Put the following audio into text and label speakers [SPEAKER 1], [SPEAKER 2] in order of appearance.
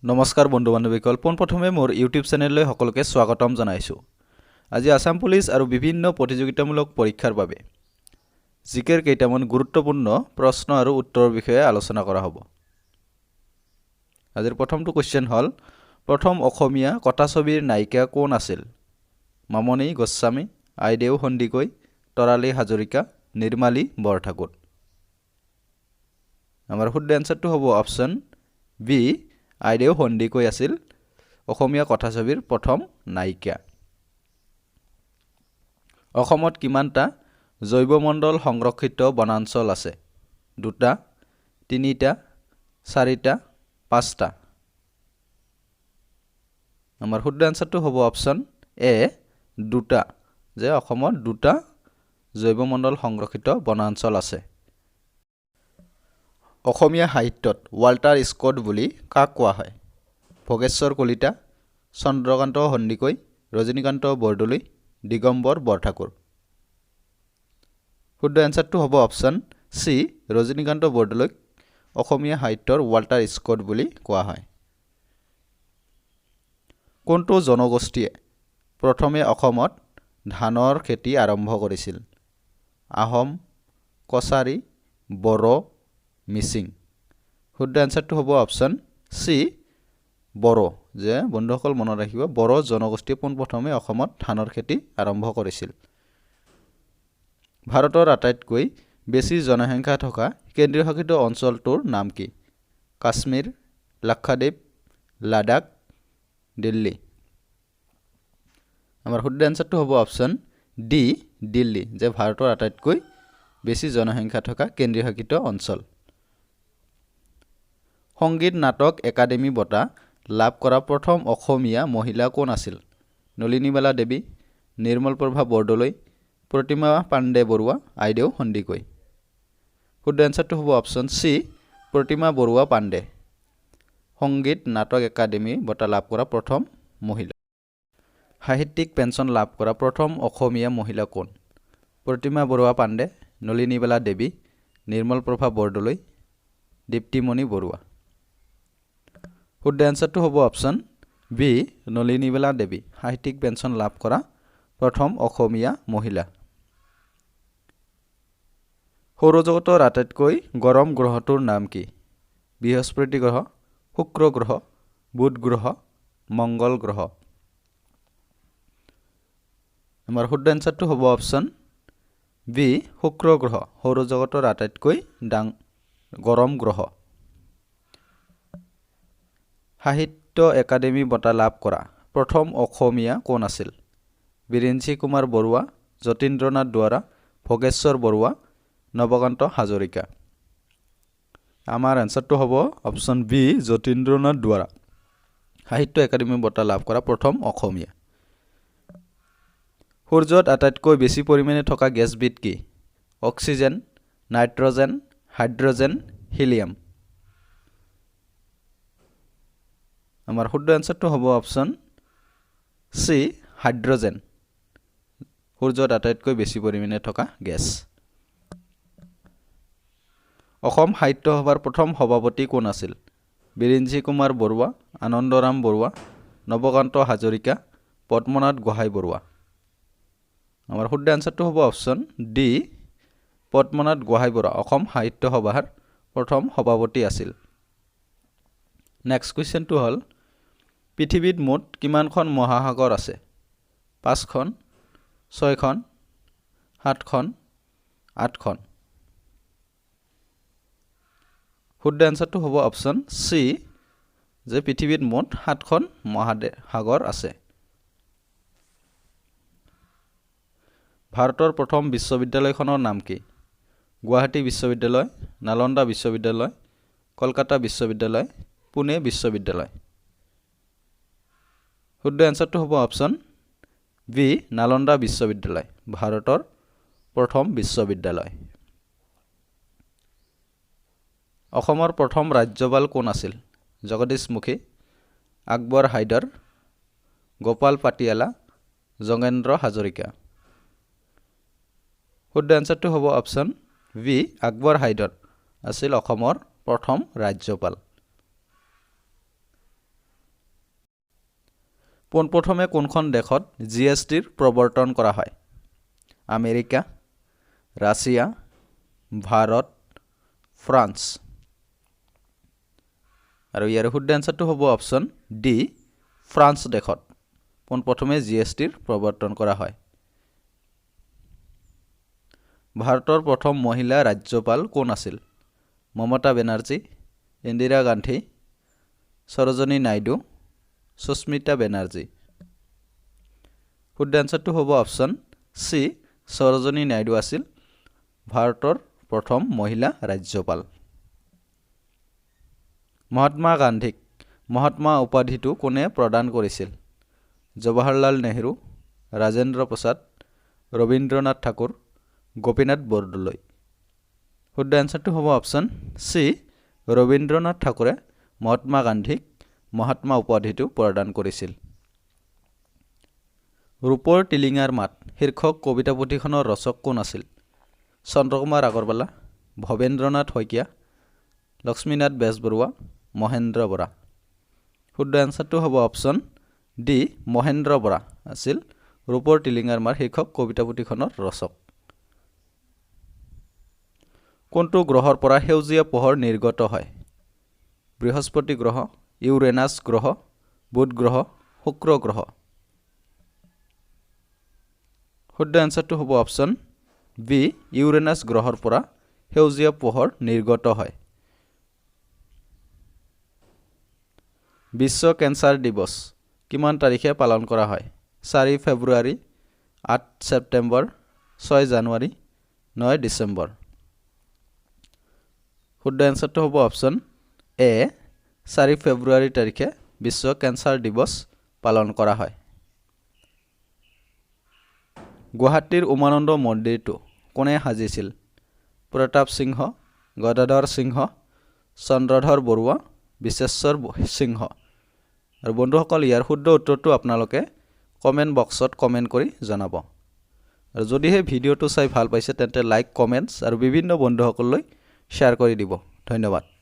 [SPEAKER 1] নমস্কাৰ বন্ধু বান্ধৱীসকল পোনপ্ৰথমে মোৰ ইউটিউব চেনেললৈ সকলোকে স্বাগতম জনাইছোঁ। আজি আসাম পুলিচ আৰু বিভিন্ন প্ৰতিযোগিতামূলক পৰীক্ষাৰ বাবে জিকেৰ কেইটামান গুৰুত্বপূৰ্ণ প্ৰশ্ন আৰু উত্তৰৰ বিষয়ে আলোচনা কৰা হ'ব। আজিৰ প্ৰথমটো কোৱেশ্চন হ'ল প্ৰথম অসমীয়া কথাছবিৰ নায়িকা কোন আছিল? মামণি গোস্বামী, আইদেউ সন্দিকৈ, তৰালী হাজৰিকা, নিৰ্মালী বৰঠাকুৰ। আমাৰ শুদ্ধ এনসাৰটো হ'ব অপচন বি, আইদেউ সন্দিকৈ আছিল অসমীয়া কথাছবিৰ প্ৰথম নায়িকা। অসমত কিমানটা জৈৱমণ্ডল সংৰক্ষিত বনাঞ্চল আছে? 2টা, 3টা, 4টা, 5টা। আমাৰ শুদ্ধ এনসাৰটো হ'ব অপচন এ, 2টা, যে অসমত 2টা জৈৱমণ্ডল সংৰক্ষিত বনাঞ্চল আছে। অসমীয়া সাহিত্যত ৱাল্টাৰ স্কট বুলি কাক কোৱা হয়? ভোগেশ্বৰ কলিতা, চন্দ্ৰকান্ত সন্দিকৈ, ৰজনীকান্ত বৰদলৈ, দিগম্বৰ বৰঠাকুৰ। শুদ্ধ এনসাৰটো হ'ব অপচন চি, ৰজনীকান্ত বৰদলৈক অসমীয়া সাহিত্যৰ ৱাল্টাৰ স্কট বুলি কোৱা হয়। কোনটো জনগোষ্ঠীয়ে প্ৰথমে অসমত ধানৰ খেতি আৰম্ভ কৰিছিল? আহোম, কছাৰী, বড়ো, মিচিং। শুদ্ধ এনসাৰটো হ'ব অপচন চি, বড়ো, যে বন্ধুসকল মনত ৰাখিব বড়ো জনগোষ্ঠীয়ে পোনপ্ৰথমে অসমত ধানৰ খেতি আৰম্ভ কৰিছিল। ভাৰতৰ আটাইতকৈ বেছি জনসংখ্যা থকা কেন্দ্ৰীয় শাসিত অঞ্চলটোৰ নাম কি? কাশ্মীৰ, লাক্ষাদ্বীপ, লাডাখ, দিল্লী। আমাৰ শুদ্ধ এনসাৰটো হ'ব অপচন ডি, দিল্লী, যে ভাৰতৰ আটাইতকৈ বেছি জনসংখ্যা থকা কেন্দ্ৰীয় শাসিত অঞ্চল। সংগীত নাটক একাডেমী বঁটা লাভ কৰা প্ৰথম অসমীয়া মহিলা কোন আছিল? নলিনীবালা দেৱী, নিৰ্মলপ্ৰভা বৰদলৈ, প্ৰতিমা পাণ্ডে বৰুৱা, আইদেউ সন্দিকৈ। শুদ্ধ এনসাৰটো হ'ব অপচন চি, প্ৰতিমা বৰুৱা পাণ্ডে সংগীত নাটক একাডেমী বঁটা লাভ কৰা প্ৰথম মহিলা। সাহিত্যিক পেঞ্চন লাভ কৰা প্ৰথম অসমীয়া মহিলা কোন? প্ৰতিমা বৰুৱা পাণ্ডে, নলিনীবালা দেৱী, নিৰ্মলপ্ৰভা বৰদলৈ, দীপ্তিমণি বৰুৱা। শুদ্ধ এনসাৰটো হ'ব অপচন বি, নলিনীবালা দেৱী সাহিত্যিক পেঞ্চন লাভ কৰা প্ৰথম অসমীয়া মহিলা। সৌৰজগতৰ আটাইতকৈ গৰম গ্ৰহটোৰ নাম কি? বৃহস্পতি গ্ৰহ, শুক্ৰ গ্ৰহ, বুধ গ্ৰহ, মংগল গ্ৰহ। আমাৰ শুদ্ধ এনসাৰটো হ'ব অপচন বি, শুক্ৰ গ্ৰহ সৌৰজগতৰ আটাইতকৈ গৰম গ্ৰহ। সাহিত্য একাডেমী বঁটা লাভ কৰা প্ৰথম অসমীয়া কোন আছিল? বিৰিঞ্চি কুমাৰ বৰুৱা, যতীন্দ্ৰনাথ দুৱৰা, ভোগেশ্বৰ বৰুৱা, নৱকান্ত হাজৰিকা। আমাৰ এনসাৰটো হ'ব অপচন বি, যতীন্দ্ৰনাথ দুৱৰা সাহিত্য একাডেমী বঁটা লাভ কৰা প্ৰথম অসমীয়া। সূৰ্যত আটাইতকৈ বেছি পৰিমাণে থকা গেছবিধ কি? Oxygen, nitrogen, hydrogen, helium. আমাৰ শুদ্ধ এনসাৰটো হ'ব অপচন চি, হাইড্ৰজেন, সূৰ্যত আটাইতকৈ বেছি পৰিমাণে থকা গেছ। অসম সাহিত্য সভাৰ প্ৰথম সভাপতি কোন আছিল? বিৰিঞ্চি কুমাৰ বৰুৱা, আনন্দৰাম বৰুৱা, নৱকান্ত হাজৰিকা, পদ্মনাথ গোহাঁই বৰুৱা। আমাৰ শুদ্ধ এনসাৰটো হ'ব অপচন ডি, পদ্মনাথ গোহাঁই বৰুৱা অসম সাহিত্য সভাৰ প্ৰথম সভাপতি আছিল। নেক্সট কুৱেশ্চনটো হ'ল পৃথিৱীত মুঠ কিমানখন মহাসাগৰ আছে? 5খন, 6খন, 7খন, 8খন। শুদ্ধ এনসাৰটো হ'ব অপচন চি, যে পৃথিৱীত মুঠ 7খন মহাসাগৰ আছে। ভাৰতৰ প্ৰথম বিশ্ববিদ্যালয়খনৰ নাম কি? গুৱাহাটী বিশ্ববিদ্যালয়, নালন্দা বিশ্ববিদ্যালয়, কলকাতা বিশ্ববিদ্যালয়, পুনে বিশ্ববিদ্যালয়। শুদ্ধ এনসাৰটো হ'ব অপচন বি, নালন্দা বিশ্ববিদ্যালয় ভাৰতৰ প্ৰথম বিশ্ববিদ্যালয়। অসমৰ প্ৰথম ৰাজ্যপাল কোন আছিল? জগদীশমুখী, আকবৰ হাইদৰ, গোপাল পাটিয়ালা, যোগেন্দ্ৰ হাজৰিকা। শুদ্ধ এনসাৰটো হ'ব অপচন বি, আকবৰ হাইদৰ আছিল অসমৰ প্ৰথম ৰাজ্যপাল। পোনপ্ৰথমে কোনখন দেশত জিএছটিৰ প্ৰৱৰ্তন কৰা হয় আমেৰিকা ৰাছিয়া ভাৰত ফ্ৰান্স আৰু ইয়াৰ শুদ্ধ আনসাৰটো হ'ব অপচন ডি ফ্ৰান্স দেশত পোনপ্ৰথমে জিএছটিৰ প্ৰৱৰ্তন কৰা হয় ভাৰতৰ প্ৰথম মহিলা ৰাজ্যপাল কোন আছিল মমতা বেনাৰ্জী ইন্দিৰা গান্ধী সৰোজিনী নাইডু সুস্মিতা বেনাৰ্জী শুদ্ধ আনসাৰটো হ'ব অপচন সি সৰোজিনী নাইডু আছিল ভাৰতৰ প্ৰথম মহিলা ৰাজ্যপাল মহাত্মা গান্ধীক মহাত্মা উপাধিটো কোনে প্ৰদান কৰিছিল জৱাহৰলাল নেহৰু ৰাজেন্দ্ৰ প্ৰসাদ ৰবীন্দ্ৰনাথ ঠাকুৰ গোপীনাথ বৰদলৈ শুদ্ধ আনসাৰটো হ'ব অপচন সি ৰবীন্দ্ৰনাথ ঠাকুৰে মহাত্মা গান্ধীক মহাত্মা উপাধিটো প্ৰদান কৰিছিল ৰূপৰ টিলিঙাৰ মাত শীৰ্ষক কবিতা পুথিখনৰ ৰচক কোন আছিল চন্দ্ৰকুমাৰ আগৰৱালা ভৱেন্দ্ৰনাথ শইকীয়া লক্ষ্মীনাথ বেজবৰুৱা মহেন্দ্ৰ বৰা শুদ্ধ আনসাৰটো হ'ব অপচন ডি মহেন্দ্ৰ বৰা আছিল ৰূপৰ টিলিঙাৰ মাত শীৰ্ষক কবিতা পুথিখনৰ ৰচক কোনটো গ্ৰহৰ পৰা সেউজীয়া পোহৰ নিৰ্গত হয় বৃহস্পতি গ্ৰহ ইউৰেনাছ গ্ৰহ বুধ গ্ৰহ শুক্ৰ গ্ৰহ শুদ্ধ আনসাৰটো হ'ব অপচন বি ইউৰেনাছ গ্ৰহৰ পৰা সেউজীয়া পোহৰ নিৰ্গত হয় বিশ্ব কেন্সাৰ দিৱস কিমান তাৰিখে পালন কৰা হয় 4 ফেব্ৰুৱাৰী 8 ছেপ্টেম্বৰ 6 জানুৱাৰী 9 ডিচেম্বৰ শুদ্ধ আনসাৰটো হ'ব অপচন এ 4 ফেব্ৰুৱাৰী তাৰিখে বিশ্ব কেন্সাৰ দিৱস পালন কৰা হয় গুৱাহাটীৰ উমানন্দ মন্দিৰটো কোনে সাজিছিল প্ৰতাপ সিংহ গদাধৰ সিংহ চন্দ্ৰধৰ বৰুৱা বিশেশ্বৰ সিংহ আৰু বন্ধুসকল ইয়াৰ শুদ্ধ উত্তৰটো আপোনালোকে কমেন্ট বক্সত কমেন্ট কৰি জনাব আৰু যদিহে ভিডিঅ'টো চাই ভাল পাইছে তেন্তে লাইক কমেন্টছ আৰু বিভিন্ন বন্ধুসকললৈ শ্বেয়াৰ কৰি দিব ধন্যবাদ